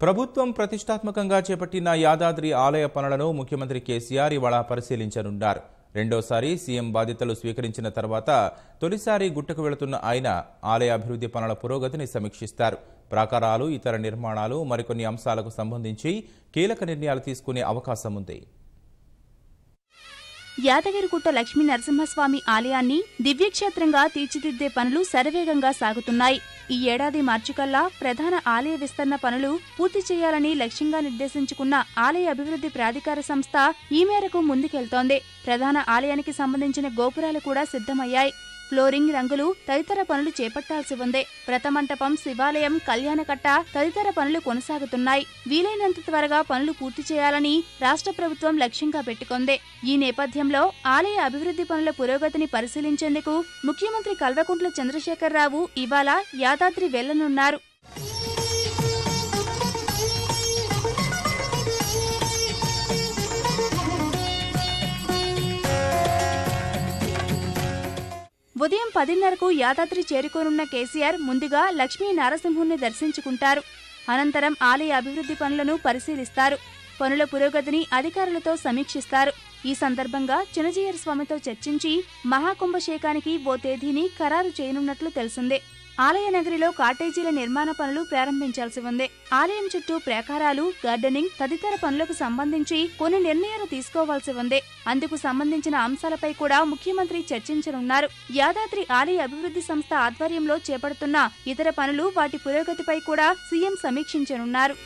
ప్రభుత్వం ప్రతిష్టాత్మకంగా చేపట్టిన యాదాద్రి ఆలయ పనులను ముఖ్యమంత్రి కేసీఆర్ ఇవాళ పరిశీలించనున్నారు. రెండోసారి సీఎం బాధ్యతలు స్వీకరించిన తర్వాత తొలిసారి గుట్టకు వెళుతున్న ఆయన ఆలయ అభివృద్ధి పనుల పురోగతిని సమీక్షిస్తారు. ప్రాకారాలు, ఇతర నిర్మాణాలు, మరికొన్ని అంశాలకు సంబంధించి కీలక నిర్ణయాలు తీసుకునే అవకాశం ఉంది. యాదగిరిగుట్ట లక్ష్మీ నరసింహస్వామి ఆలయాన్ని దివ్యక్షేత్రంగా తీర్చిదిద్దే పనులు శరవేగంగా సాగుతున్నాయి. ఈ ఏడాది మార్చికల్లా ప్రధాన ఆలయ విస్తరణ పనులు పూర్తి చేయాలని లక్ష్యంగా నిర్దేశించుకున్న ఆలయ అభివృద్ధి ప్రాధికార సంస్థ ఈ మేరకు ముందుకెళ్తోంది. ప్రధాన ఆలయానికి సంబంధించిన గోపురాలు కూడా సిద్ధమయ్యాయి. ఫ్లోరింగ్, రంగులు తదితర పనులు చేపట్టాల్సి ఉంది. వ్రతమంటపం, శివాలయం, కళ్యాణకట్ట తదితర పనులు కొనసాగుతున్నాయి. వీలైనంత త్వరగా పనులు పూర్తి చేయాలని రాష్ట్ర ప్రభుత్వం లక్ష్యంగా పెట్టుకుంది. ఈ నేపథ్యంలో ఆలయ అభివృద్ధి పనుల పురోగతిని పరిశీలించేందుకు ముఖ్యమంత్రి కల్వకుంట్ల చంద్రశేఖరరావు ఇవాళ యాదాద్రి వెళ్లనున్నారు. ఉదయం 10:30కు యాదాద్రి చేరుకోనున్న కేసీఆర్ ముందుగా లక్ష్మీ నరసింహుణ్ణి దర్శించుకుంటారు. అనంతరం ఆలయ అభివృద్ధి పనులను పరిశీలిస్తారు. పనుల పురోగతిని అధికారులతో సమీక్షిస్తారు. ఈ సందర్భంగా చినజీయర్ స్వామితో చర్చించి మహాకుంభశేకానికి ఓ తేదీని ఖరారు చేయనున్నట్లు తెలిసిందే. ఆలయ నగరిలో కాటేజీల నిర్మాణ పనులు ప్రారంభించాల్సి ఉంది. ఆలయం చుట్టూ ప్రాకారాలు, గార్డెనింగ్ తదితర పనులకు సంబంధించి కొన్ని నిర్ణయాలు తీసుకోవాల్సి ఉంది. అందుకు సంబంధించిన అంశాలపై కూడా ముఖ్యమంత్రి చర్చించనున్నారు. యాదాద్రి ఆలయ అభివృద్ధి సంస్థ ఆధ్వర్యంలో చేపడుతున్న ఇతర పనులు, వాటి పురోగతిపై కూడా సీఎం సమీక్షించనున్నారు.